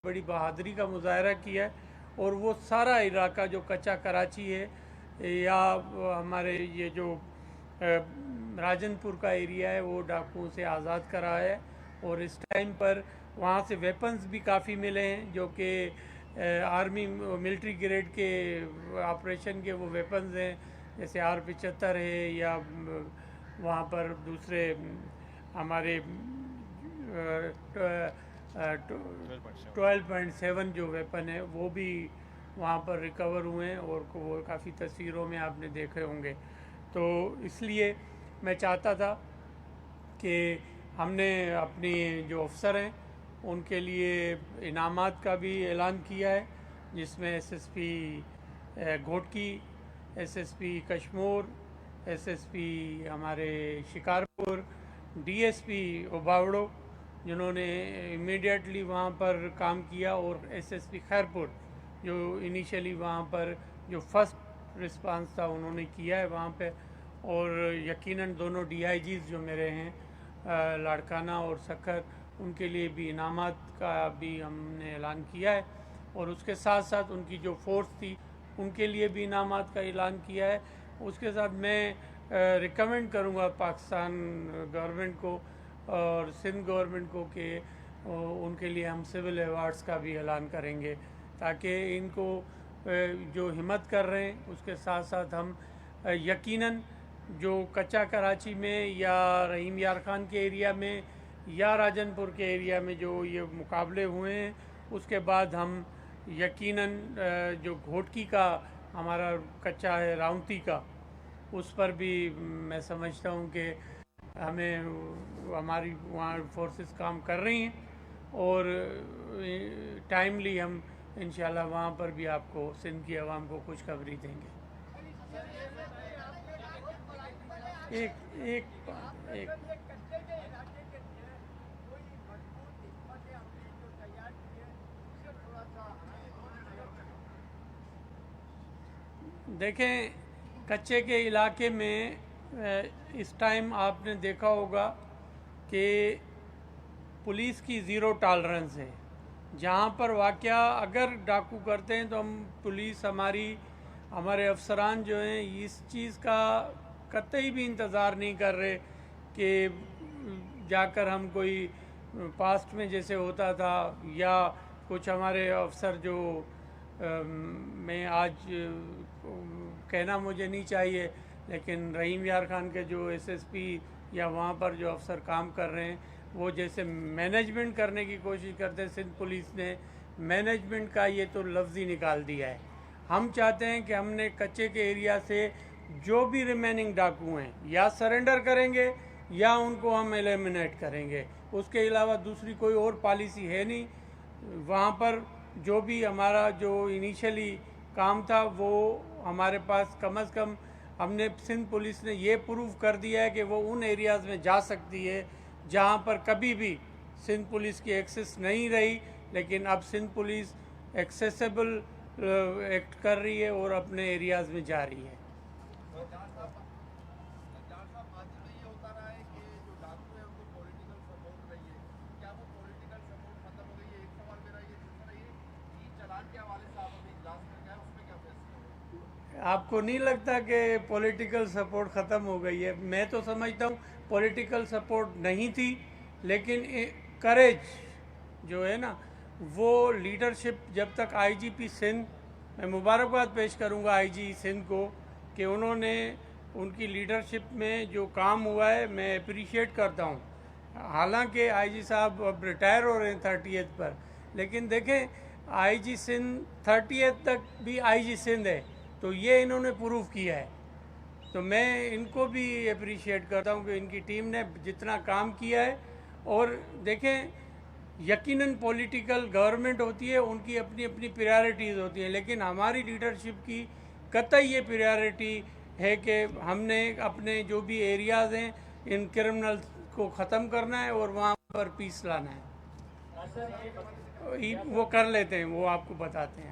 بڑی بہادری کا مظاہرہ کیا ہے، اور وہ سارا علاقہ جو کچا کراچی ہے یا ہمارے یہ جو راجن پور کا ایریا ہے وہ ڈاکوؤں سے آزاد کرا ہے، اور اس ٹائم پر وہاں سے ویپنز بھی کافی ملے ہیں جو کہ آرمی ملٹری گریڈ کے آپریشن کے وہ ویپنز ہیں، جیسے R75 ہے، یا وہاں پر دوسرے ہمارے 12.7 جو ویپن ہے وہ بھی وہاں پر ریکور ہوئے ہیں، اور وہ کافی تصویروں میں آپ نے دیکھے ہوں گے۔ تو اس لیے میں چاہتا تھا کہ ہم نے اپنی جو افسر ہیں ان کے لیے انعامات کا بھی اعلان کیا ہے، جس میں SSP Ghotki, SSP Kashmore, SSP ہمارے شکارپور، DSP اوباوڑو جنہوں نے امیڈیٹلی وہاں پر کام کیا، اور SSP خیرپور جو انیشلی وہاں پر جو فرسٹ رسپانس تھا انہوں نے کیا ہے وہاں پہ، اور یقیناً دونوں DIGs جو میرے ہیں لاڑکانہ اور سکھر، ان کے لیے بھی انعامات کا بھی ہم نے اعلان کیا ہے، اور اس کے ساتھ ساتھ ان کی جو فورس تھی ان کے لیے بھی انعامات کا اعلان کیا ہے۔ اس کے ساتھ میں ریکمینڈ کروں گا پاکستان گورنمنٹ کو اور سندھ گورنمنٹ کو کہ ان کے لیے ہم سول ایوارڈز کا بھی اعلان کریں گے، تاکہ ان کو جو ہمت کر رہے ہیں اس کے ساتھ ساتھ ہم یقیناً جو کچا کراچی میں یا رحیم یار خان کے ایریا میں یا راجن پور کے ایریا میں جو یہ مقابلے ہوئے ہیں، اس کے بعد ہم یقیناً جو گھوٹکی کا ہمارا کچا ہے راونتی کا، اس پر بھی میں سمجھتا ہوں کہ ہمیں ہماری وہاں فورسز کام کر رہی ہیں، اور ٹائملی ہم انشاءاللہ وہاں پر بھی آپ کو سندھ کی عوام کو خوشخبری دیں گے۔ ایک ایک ایک دیکھیں، کچے کے علاقے میں اس ٹائم آپ نے دیکھا ہوگا کہ پولیس کی زیرو ٹالرنس ہے۔ جہاں پر واقعہ اگر ڈاکو کرتے ہیں تو پولیس ہمارے افسران جو ہیں اس چیز کا قطعی بھی انتظار نہیں کر رہے کہ جا کر ہم کوئی پاسٹ میں جیسے ہوتا تھا، یا کچھ ہمارے افسر جو میں آج کہنا مجھے نہیں چاہیے، لیکن رحیم یار خان کے جو SSP یا وہاں پر جو افسر کام کر رہے ہیں وہ جیسے مینجمنٹ کرنے کی کوشش کرتے ہیں، سندھ پولیس نے مینجمنٹ کا یہ تو لفظ ہی نکال دیا ہے۔ ہم چاہتے ہیں کہ ہم نے کچے کے ایریا سے جو بھی ریمیننگ ڈاکو ہیں یا سرنڈر کریں گے یا ان کو ہم ایلیمنیٹ کریں گے، اس کے علاوہ دوسری کوئی اور پالیسی ہے نہیں۔ وہاں پر جو بھی ہمارا جو انیشلی کام تھا وہ ہمارے پاس کم از کم ہم نے سندھ پولیس نے یہ پروف کر دیا ہے کہ وہ ان ایریاز میں جا سکتی ہے جہاں پر کبھی بھی سندھ پولیس کی ایکسس نہیں رہی، لیکن اب سندھ پولیس ایکسیسیبل ایکٹ کر رہی ہے اور اپنے ایریاز میں جا رہی ہے۔ آپ کو نہیں لگتا کہ پولیٹیکل سپورٹ ختم ہو گئی ہے؟ میں تو سمجھتا ہوں پولیٹیکل سپورٹ نہیں تھی، لیکن کریج جو ہے نا وہ لیڈرشپ جب تک IGP سندھ، میں مبارکباد پیش کروں گا IG سندھ کو کہ انہوں نے ان کی لیڈرشپ میں جو کام ہوا ہے میں اپریشیٹ کرتا ہوں۔ حالانکہ IG صاحب اب ریٹائر ہو رہے ہیں 30th پر، لیکن دیکھیں IG سندھ 30th تک بھی IG سندھ ہے، تو یہ انہوں نے پروف کیا ہے۔ تو میں ان کو بھی اپریشیٹ کرتا ہوں کہ ان کی ٹیم نے جتنا کام کیا ہے، اور دیکھیں یقیناً پولیٹیکل گورنمنٹ ہوتی ہے، ان کی اپنی اپنی پریارٹیز ہوتی ہیں، لیکن ہماری لیڈرشپ کی قطعی یہ پریارٹی ہے کہ ہم نے اپنے جو بھی ایریاز ہیں ان کرمنلز کو ختم کرنا ہے اور وہاں پر پیس لانا ہے۔ وہ کر لیتے ہیں، وہ آپ کو بتاتے ہیں۔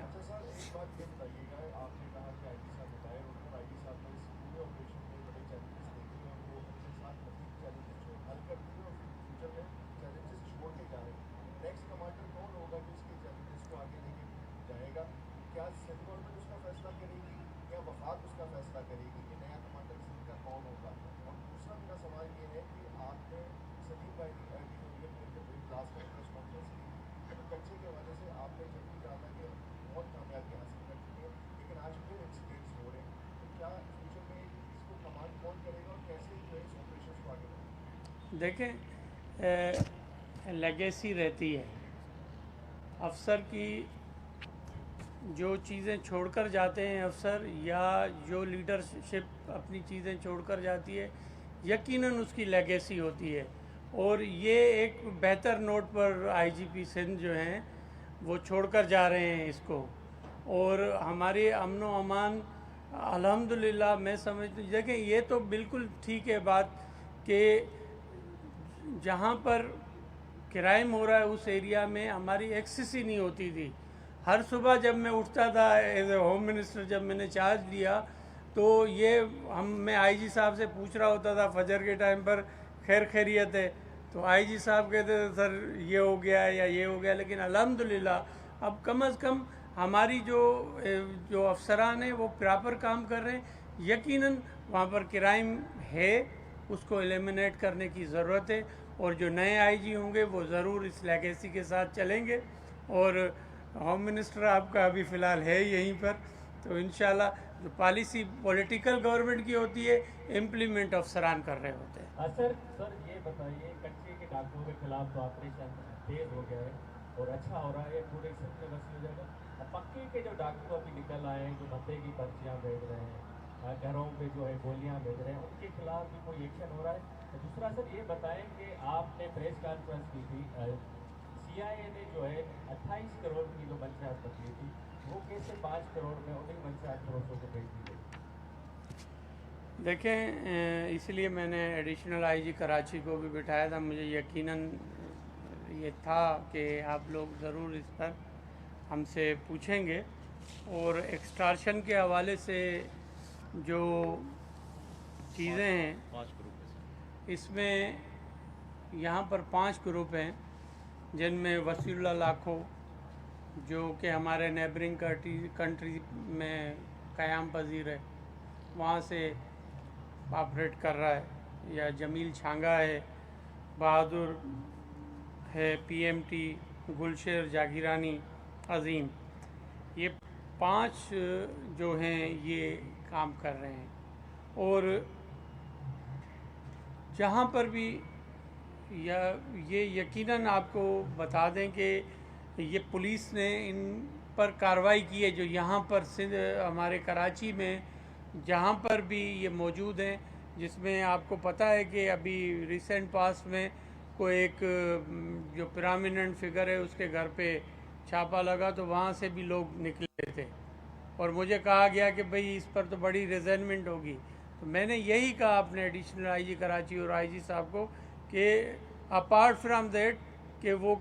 کیا سندھ گورنمنٹ اس کا فیصلہ کرے گی یا وفاق اس کا فیصلہ کرے گی کہ نیا کمانڈر سندھ کا کون ہوگا؟ اور دوسرا میرا سوال یہ ہے کہ آپ نے سلیم بھائی کی لاسٹ ٹائم پریس کانفرنس کی تھی تو کچے کے حوالے سے آپ نے جب بھی کہا تھا کہ بہت کامیابی حاصل کر چکے ہیں، لیکن آج پھر انسیڈنٹس ہو رہے ہیں، تو کیا فیوچر میں اس کو کمانڈ کون کرے گا اور کیسے جو ہے اس آپریشن کو آگے بڑھائے گا؟ دیکھیں، لیگیسی رہتی ہے افسر کی، جو چیزیں چھوڑ کر جاتے ہیں افسر یا جو لیڈرشپ اپنی چیزیں چھوڑ کر جاتی ہے یقیناً اس کی لیگیسی ہوتی ہے، اور یہ ایک بہتر نوٹ پر آئی جی پی سندھ جو ہیں وہ چھوڑ کر جا رہے ہیں اس کو، اور ہماری امن و امان الحمدللہ میں سمجھتا ہوں، دیکھیں یہ تو بالکل ٹھیک ہے بات کہ جہاں پر کرائم ہو رہا ہے اس ایریا میں ہماری ایکسس ہی نہیں ہوتی تھی۔ ہر صبح جب میں اٹھتا تھا ایز اے ہوم منسٹر، جب میں نے چارج لیا تو یہ میں آئی جی صاحب سے پوچھ رہا ہوتا تھا فجر کے ٹائم پر خیر خیریت ہے، تو آئی جی صاحب کہتے تھے سر یہ ہو گیا یا یہ ہو گیا، لیکن الحمدللہ اب کم از کم ہماری جو افسران ہیں وہ پراپر کام کر رہے ہیں۔ یقیناً وہاں پر کرائم ہے، اس کو ایلیمنیٹ کرنے کی ضرورت ہے، اور جو نئے آئی جی ہوں گے وہ ضرور اس لیگیسی کے ساتھ چلیں گے، اور ہوم منسٹر آپ کا ابھی فی الحال ہے یہیں پر، تو انشاءاللہ جو پالیسی پولیٹیکل گورنمنٹ کی ہوتی ہے امپلیمنٹ افسران کر رہے ہوتے ہیں۔ سر یہ بتائیے کچے کے ڈاکوؤں کے خلاف تو آپریشن تیز ہو گیا ہے اور اچھا ہو رہا ہے، پورے سندھ میں وسیع ہو جائے گا، اب پکے کے جو ڈاکو ابھی نکل آئے ہیں جو بھتے کی پرچیاں بھیج رہے ہیں، گھروں پہ جو ہے گولیاں بھیج رہے ہیں، ان کے خلاف بھی کوئی ایکشن ہو رہا ہے؟ دوسرا سر یہ بتائیں کہ آپ نے پریس کانفرنس کی تھی، سی آئی اے نے جو ہے 28 کروڑ کی جو منشیات بتلی تھی وہ کیسے 5 کروڑ میں انہیں منشیات پڑوسوں کو بھیج دی گئی؟ دیکھیں، اس لیے میں نے ایڈیشنل آئی جی کراچی کو بھی بٹھایا تھا، مجھے یقیناً یہ تھا کہ آپ لوگ ضرور اس پر ہم سے پوچھیں گے، اور ایکسٹارشن کے حوالے سے جو چیزیں ہیں 5 گروپ اس میں یہاں پر 5 گروپ ہیں، جن میں وسیع اللہ لاکھو جو کہ ہمارے نیبرنگ کنٹری میں قیام پذیر ہے، وہاں سے آپریٹ کر رہا ہے، یا جمیل چھانگا ہے، بہادر ہے، پی ایم ٹی، گلشیر جاگیرانی، عظیم، یہ 5 جو ہیں یہ کام کر رہے ہیں، اور جہاں پر بھی یہ یقیناً آپ کو بتا دیں کہ یہ پولیس نے ان پر کارروائی کی ہے، جو یہاں پر ہمارے کراچی میں جہاں پر بھی یہ موجود ہیں، جس میں آپ کو پتہ ہے کہ ابھی ریسنٹ پاس میں کوئی ایک جو پرامیننٹ فگر ہے اس کے گھر پہ چھاپا لگا تو وہاں سے بھی لوگ نکلے تھے، اور مجھے کہا گیا کہ بھئی اس پر تو بڑی ریزائنمنٹ ہوگی، تو میں نے یہی کہا اپنے ایڈیشنل آئی جی کراچی اور آئی جی صاحب کو کہ اپارٹ فرام دیٹ کہ وہ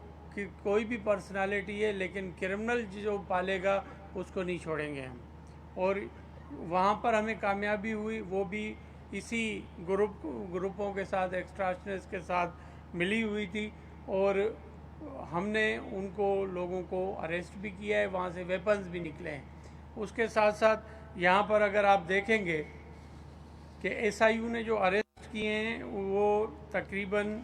کوئی بھی پرسنالٹی ہے لیکن کرمنل جو پالے گا اس کو نہیں چھوڑیں گے ہم، اور وہاں پر ہمیں کامیابی ہوئی، وہ بھی اسی گروپوں کے ساتھ، ایکسٹراشنرز کے ساتھ ملی ہوئی تھی، اور ہم نے ان کو لوگوں کو اریسٹ بھی کیا ہے، وہاں سے ویپنز بھی نکلے ہیں۔ اس کے ساتھ ساتھ یہاں پر اگر آپ دیکھیں گے کہ ایس آئی یو نے جو اریسٹ کیے ہیں وہ تقریباً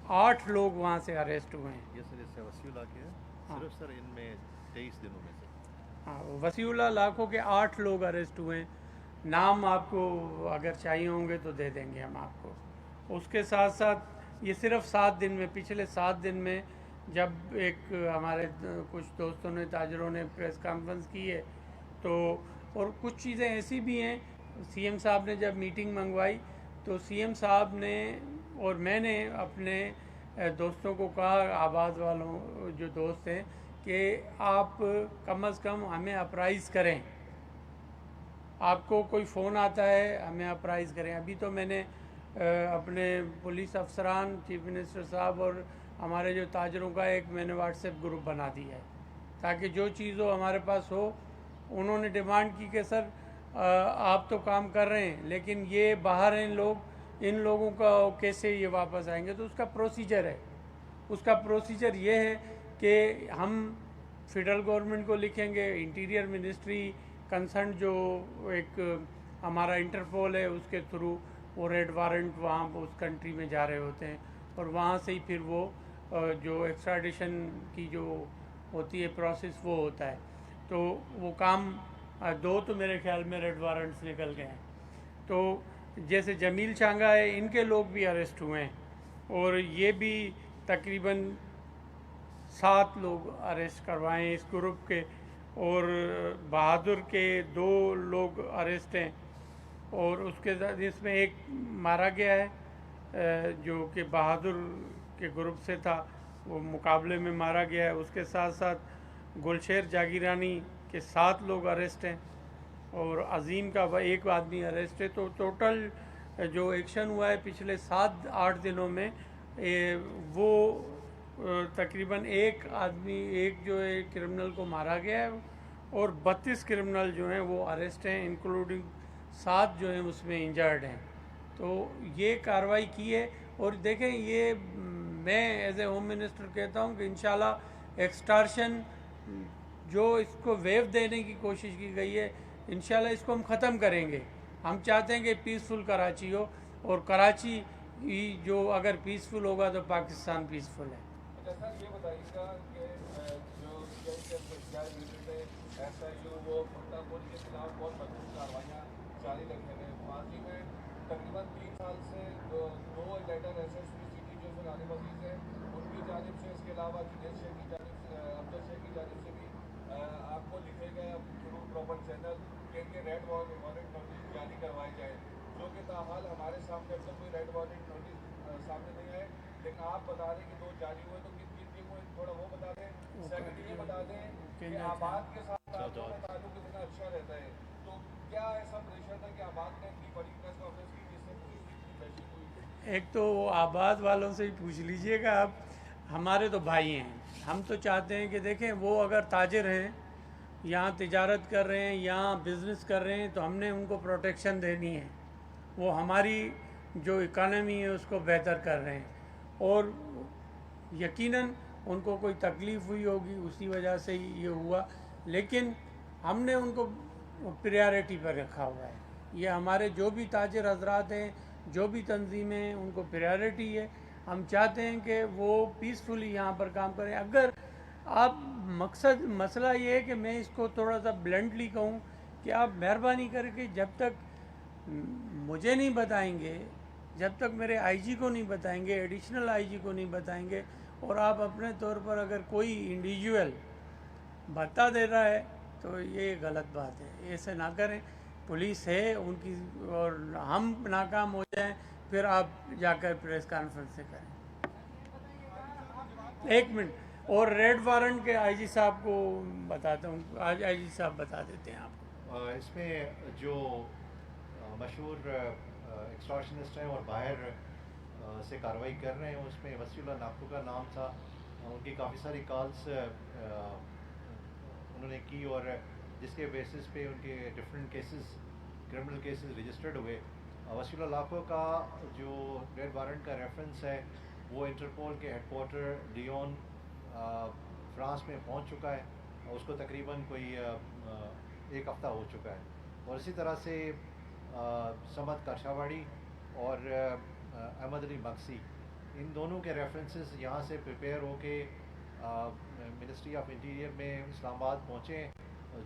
8 لوگ وہاں سے اریسٹ ہوئے ہیں۔ یہ سر اس سے وسیع اللہ کے ہاں صرف سر ان میں 23 دنوں میں سے ہاں، وسیع اللہ لاکھوں کے 8 لوگ اریسٹ ہوئے ہیں، نام آپ کو اگر چاہیے ہوں گے تو دے دیں گے ہم آپ کو۔ اس کے ساتھ ساتھ یہ صرف 7 دن میں، پچھلے 7 دن میں جب ایک ہمارے کچھ دوستوں نے، تاجروں نے پریس کانفرنس کی ہے، تو اور کچھ چیزیں ایسی بھی ہیں، سی ایم صاحب نے جب میٹنگ منگوائی تو سی ایم صاحب نے اور میں نے اپنے دوستوں کو کہا، آباد والوں جو دوست ہیں، کہ آپ کم از کم ہمیں اپرائز کریں، آپ کو کوئی فون آتا ہے ہمیں اپرائز کریں۔ ابھی تو میں نے اپنے پولیس افسران، چیف منسٹر صاحب اور ہمارے جو تاجروں کا ایک میں نے واٹس ایپ گروپ بنا دیا ہے، تاکہ جو چیز ہو ہمارے پاس ہو۔ انہوں نے ڈیمانڈ کی کہ سر آپ تو کام کر رہے ہیں لیکن یہ باہر ہیں لوگ، ان لوگوں کا کیسے یہ واپس آئیں گے؟ تو اس کا پروسیجر ہے، اس کا پروسیجر یہ ہے کہ ہم फेडरल गवर्नमेंट को लिखेंगे, इंटीरियर मिनिस्ट्री कंसर्न जो एक हमारा इंटरपोल है उसके थ्रू वो रेड वारंट वहाँ उस कंट्री में जा रहे होते हैं और वहाँ से ही फिर वो जो एक्स्ट्राडिशन की जो होती है प्रोसेस वो होता है। तो वो काम दो तो मेरे ख्याल में रेड वारंट्स निकल गए हैं। तो जैसे जमील चांगा है, इनके लोग भी अरेस्ट हुए हैं और ये भी तकरीबन 7 लोग अरेस्ट करवाए हैं इस ग्रुप के, और बहादुर के 2 लोग अरेस्ट हैं और उसके साथ इसमें एक मारा गया है जो कि बहादुर के ग्रुप से था, वो मुकाबले में मारा गया है। उसके साथ साथ गुलशेर जागीरानी के 7 लोग अरेस्ट हैं और अजीम का एक आदमी अरेस्ट है। तो टोटल जो एक्शन हुआ है पिछले 7-8 दिनों में वो तकरीबन एक जो है क्रिमिनल को मारा गया है और 32 क्रिमिनल जो हैं वो अरेस्ट हैं, इंक्लूडिंग 7 जो हैं उसमें इंजर्ड हैं। तो ये कार्रवाई की है और देखें, ये मैं एज ए होम मिनिस्टर कहता हूँ कि इंशाल्लाह एक्सटॉर्शन जो इसको वेव देने की कोशिश की गई है, इंशाल्लाह इसको हम ख़त्म करेंगे। हम चाहते हैं कि पीसफुल कराची हो और कराची जो अगर पीसफुल होगा तो पाकिस्तान पीसफुल है। अच्छा सर, ये बताइएगा कि जो यूनिट है SIU वो मुर्तापुर के खिलाफ बहुत मजबूत कार्रवाइयाँ जारी रखे हैं। माजी में तकरीबन 3 साल से दो लेटर SSP सिटी जो फिर वजीज है उनकी जानिब से, इसके अलावा जिनेश शेख की जानिब से, अब्दुल शेख की जानिब से भी आपको लिखे गए थ्रू प्रॉपर चैनल के रेड वारंट नोटिस जारी करवाए जाए, जो कि ताहाल हमारे सामने अब तक कोई रेड वारंट नोटिस सामने नहीं आए। लेकिन आप बता दें कि 2 जारी हुए, तो किन किन के हुए थोड़ा वो बता दें। सेकंड ये बता दें कि आबाद के साथ आपका ताल्लुक इतना अच्छा रहता है, तो क्या ऐसा प्रेशर था कि आबाद ने इतनी बड़ी प्रेस कॉन्फ्रेंस की जिससे पूरी इतनी प्रेशर हुई? एक तो आबाद वालों से ही पूछ लीजिएगा आप, हमारे तो भाई हैं। हम तो चाहते हैं कि देखें, वो अगर ताजिर हैं, यहाँ तिजारत कर रहे हैं, यहाँ बिज़नेस कर रहे हैं, तो हमने उनको प्रोटेक्शन देनी है। वो हमारी जो इकानमी है उसको बेहतर कर रहे हैं और यकीनन उनको कोई तकलीफ़ हुई होगी, उसी वजह से ही ये हुआ, लेकिन हमने उनको प्रायोरिटी पर रखा हुआ है। ये हमारे जो भी ताजिर हजरात हैं, जो भी तंजीमें हैं, उनको प्रायोरिटी है। हम चाहते हैं कि वो पीसफुली यहाँ पर काम करें। अगर आप मसला ये है कि मैं इसको थोड़ा सा ब्लंटली कहूँ कि आप मेहरबानी करके जब तक मुझे नहीं बताएंगे, जब तक मेरे IG को नहीं बताएंगे, एडिशनल IG को नहीं बताएंगे, और आप अपने तौर पर अगर कोई इंडिविजुअल बता दे रहा है तो ये गलत बात है। ऐसे ना करें, पुलिस है उनकी, और हम नाकाम हो जाएं फिर आप जाकर प्रेस कॉन्फ्रेंस से करें। एक मिनट, और रेड वारंट के IG साहब को बताता हूँ, आज IG साहब बता देते हैं आपको। इसमें जो मशहूर एक्सटॉर्शनिस्ट हैं और बाहर से कार्रवाई कर रहे हैं, उसमें वसीउल्लाह नाकू का नाम था। उनकी काफ़ी सारी कॉल्स उन्होंने की और जिसके बेसिस पे उनके different cases, criminal cases registered हुए। वसीउल्लाह नाकू का जो रेड वारंट का रेफरेंस है वो इंटरपोल के हेडक्वार्टर लियोन फ्रांस में पहुंच चुका है और उसको तकरीबन कोई 1 हफ़्ता हो चुका है। और इसी तरह से समद काशावाड़ी और अहमद अली मक्सी, इन दोनों के रेफरेंसेस यहाँ से प्रिपेयर होके मिनिस्ट्री ऑफ इंटीरियर में इस्लामाबाद पहुँचे,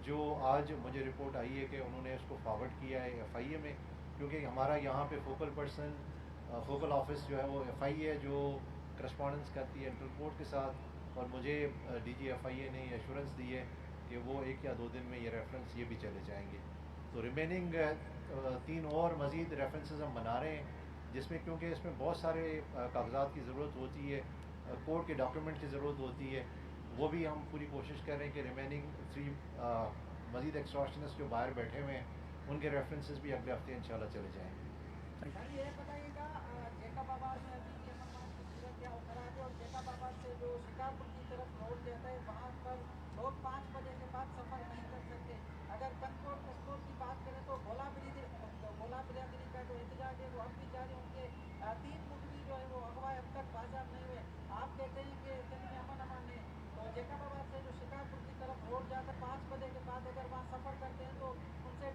जो आज मुझे रिपोर्ट आई है कि उन्होंने उसको फॉरवर्ड किया है FIA में, क्योंकि हमारा यहाँ पे फोकल ऑफिस जो है वो FIA है जो करस्पॉन्डेंस करती है इंटरपोर्ट के साथ। और मुझे DG FIA ने एश्योरेंस दी है कि वो 1 या 2 दिन में ये रेफरेंस ये भी चले जाएंगे। तो रिमेनिंग 3 और मज़ीद रेफरेंसेस हम बना रहे हैं, जिसमें क्योंकि इसमें बहुत सारे कागजात की ज़रूरत होती है, कोर्ट के डॉक्यूमेंट की ज़रूरत होती है, वो भी हम पूरी कोशिश कर रहे हैं कि रिमेनिंग 3 मज़ीद एक्सटॉर्शनिस्ट जो बाहर बैठे हुए हैं उनके रेफरेंसेस भी अगले हफ्ते इंशाल्लाह चले जाएंगे। ये बताइएगा, जेकाबाबाद में अभी ये क्या उतरा है और जेकाबाबाद से जो शिकारपुर की तरफ रोड जाता है वहाँ पर लोग 5 बजे के बाद सफ़र नहीं कर सकते। अगर कंट्रोल स्टोर की बात करें तो भोला बिरादरी का जो एहतजाज है वो अब भी जारी। उनके 3 मुखरी जो है वो अगवा अब तक बाजार नहीं हुए। आप कहते हैं कि दिन में अमन है, तो जेकाबाबाद से जो शिकारपुर की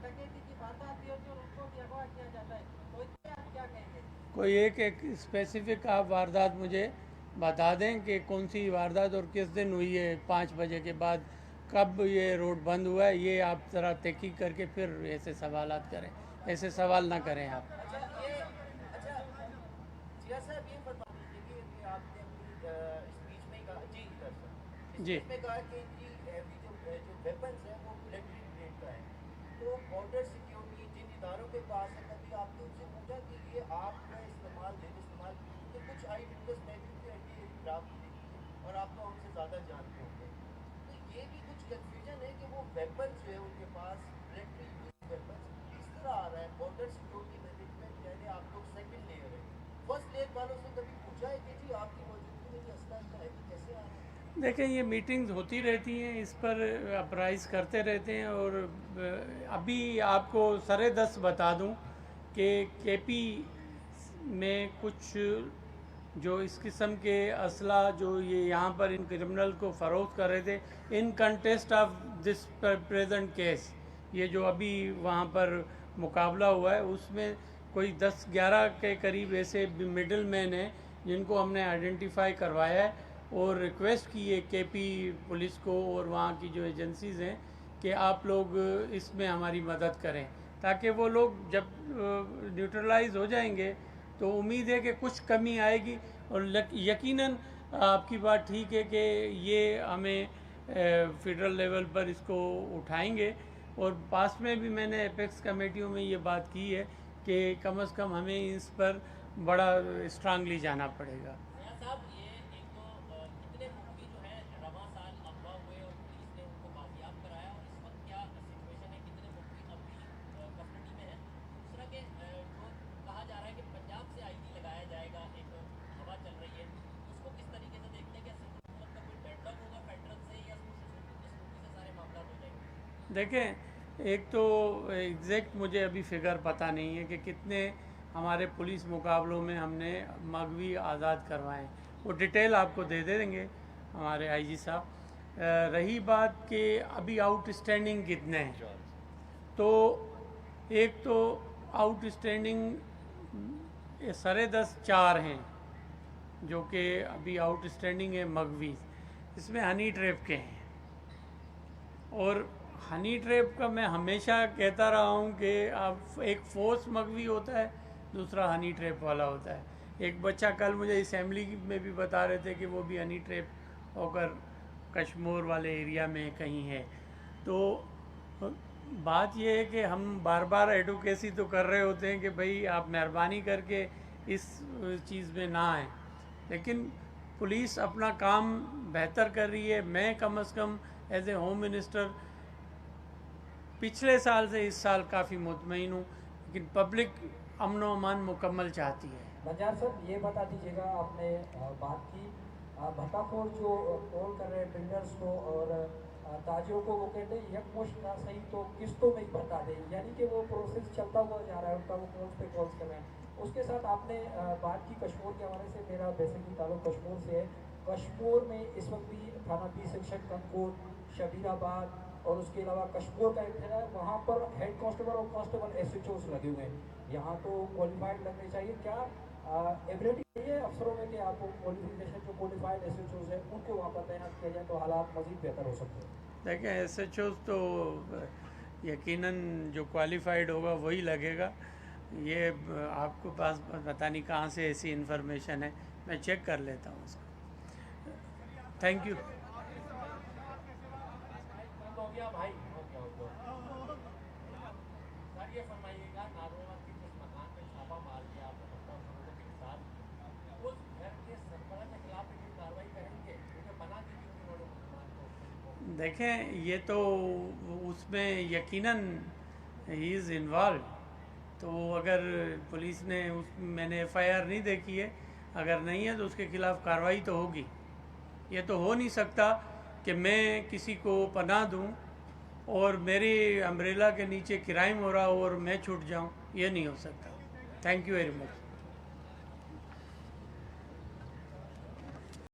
डकैती की वारदात भी होती है और उनको भी अगवा किया जाता है, तो इस पे आप क्या कहेंगे? कोई एक स्पेसिफिक आप वारदात मुझे बता दें कि कौन सी वारदात और किस दिन हुई है, 5 बजे के बाद कब ये रोड बंद हुआ है, ये आप ज़रा तहकीक करके फिर ऐसे सवालात करें, ऐसे सवाल ना करें आप। अच्छा जिया साहब ये बता दीजिए कि आपने अपनी स्पीच में कहा जी सर जी। स्पीच में कहा कि अभी जो वेपन्स हैं वो मिलिट्री ग्रेड का है, तो बॉर्डर सिक्योरिटी जिन इदारों के पास है, कभी आपने उनसे पूछा कि ये आपका इस्तेमाल तो कुछ आई विटनेस ने भी एयरक्राफ्ट देखी है और आप तो हमसे ज़्यादा जानते होंगे, तो ये भी कुछ कन्फ्यूजन है कि वो वेपन्स जो है उनके पास मिलिट्री यूज वेपन्स इस तरह आ रहा है। बॉर्डर सिक्योरिटी मैनेजमेंट यानी आप लोग सेकंड लेयर है, फर्स्ट लेयर वालों से कभी पूछा है कि जी आपकी मौजूदगी में ये असला का है कि कैसे आ रहा है? देखें, ये मीटिंग्स होती रहती हैं, इस पर अपराइज करते रहते हैं, और अभी आपको सरे दस बता दूं कि केपी में कुछ जो इस किस्म के असला जो ये यहाँ पर इन क्रिमिनल को फ़रोख्त कर रहे थे in contest of this present case, ये जो अभी वहाँ पर मुकाबला हुआ है उसमें कोई 10-11 के करीब ऐसे मिडल मैन हैं जिनको हमने आइडेंटिफाई करवाया है और रिक्वेस्ट की है केपी पुलिस को और वहाँ की जो एजेंसीज़ हैं कि आप लोग इसमें हमारी मदद करें, ताकि वो लोग जब न्यूट्रलाइज हो जाएंगे तो उम्मीद है कि कुछ कमी आएगी। और यकीनन आपकी बात ठीक है कि ये हमें फेडरल लेवल पर इसको उठाएंगे, और पास में भी मैंने एपेक्स कमेटियों में ये बात की है कि कम से कम हमें इस पर बड़ा स्ट्रांगली जाना पड़ेगा। साहब ये एक तो कितने मुफ्ती जो है रवा साल अगवा हुए और पुलिस ने उनको बाजियाब कराया, और इस वक्त क्या सिचुएशन है, कितने मुफ्ती अभी कस्टडी में है? दूसरा के जो कहा जा रहा है कि पंजाब से आईडी लगाया जाएगा, एक हवा चल रही है, उसको किस तरीके से देखते हैं? क्या सिंध हुकूमत का कोई डेडलॉक होगा फेडरल से, या स्कूटी से सारे मामला हो जाएंगे? देखें, एक तो एग्जैक्ट मुझे अभी फिगर पता नहीं है कि कितने हमारे पुलिस मुकाबलों में हमने मगवी आज़ाद करवाएं, वो डिटेल आपको दे देंगे हमारे आईजी साहब। रही बात कि अभी आउटस्टैंडिंग कितने हैं, तो एक तो आउटस्टैंडिंग सरे 10 4 हैं जो कि अभी आउटस्टैंडिंग है मगवी, इसमें हनी ट्रैप के हैं। और हनी ट्रैप का मैं हमेशा कहता रहा हूँ कि आप एक फोर्स मगवी होता है, दूसरा हनी ट्रैप वाला होता है। एक बच्चा कल मुझे असेंबली में भी बता रहे थे कि वो भी हनी ट्रैप होकर कश्मीर वाले एरिया में कहीं है। तो बात यह है कि हम बार बार एडवोकेसी तो कर रहे होते हैं कि भाई आप मेहरबानी करके इस चीज़ में ना आएँ, लेकिन पुलिस अपना काम बेहतर कर रही है। मैं कम से कम एज ए होम मिनिस्टर पिछले साल से इस साल काफ़ी मुतमईन हूँ, लेकिन पब्लिक अमन व अमान मुकम्मल चाहती है। बंजार साहब ये बता दीजिएगा, आपने बात की भट्टाखोर जो कॉल कर रहे हैं बिल्डर्स को और ताजिरों को, वो कहते हैं यकमुश्त ना सही तो किस्तों में ही बता दें, यानी कि वो प्रोसेस चलता हुआ जा रहा है उनका, वो कॉल्स पे कॉल्स कर रहे हैं। उसके साथ आपने बात की कश्मीर के हवाले से, मेरा बेसिकली ताल्लुक कश्मीर से है। कश्मीर में इस वक्त भी थाना 20 सेक्शन कनकोट, शबीराबाद और उसके अलावा कश्मीर का एक है, वहाँ पर हेड कांस्टेबल और कांस्टेबल SHOs लगे हुए हैं। यहाँ तो क्वालिफाइड लगने चाहिए, क्या एबिलिटी है अफसरों में कि आपको क्वालिफिकेशन जो क्वालिफाइड SHOs हैं उनको वहाँ पर तैनात किया जाए तो हालात मज़ीद बेहतर हो सकते हैं? देखें, SHOs तो यकीनन जो क्वालिफाइड होगा वही लगेगा। ये आपको पास पता नहीं कहाँ से ऐसी इन्फॉर्मेशन है, मैं चेक कर लेता हूँ उसको। Thank you. हो गया भाई, हो गया। सर ये फरमाइएगा, नारोवाल के जिस मकान पे छापा मार दिया आपने लोगों के साथ, उस घर के सरबराह के खिलाफ भी कार्रवाई करेंगे क्योंकि बना दी थी उन्होंने मकान को? देखें, ये तो उसमें यकीनन ही इज़ इन्वॉल्व, तो अगर पुलिस ने मैंने FIR नहीं देखी है, अगर नहीं है तो उसके खिलाफ कार्रवाई तो होगी। ये तो हो नहीं सकता कि मैं किसी को पनाह दूं और मेरी अम्ब्रेला के नीचे क्राइम हो रहा हो और मैं छूट जाऊं, ये नहीं हो सकता। Thank you very much.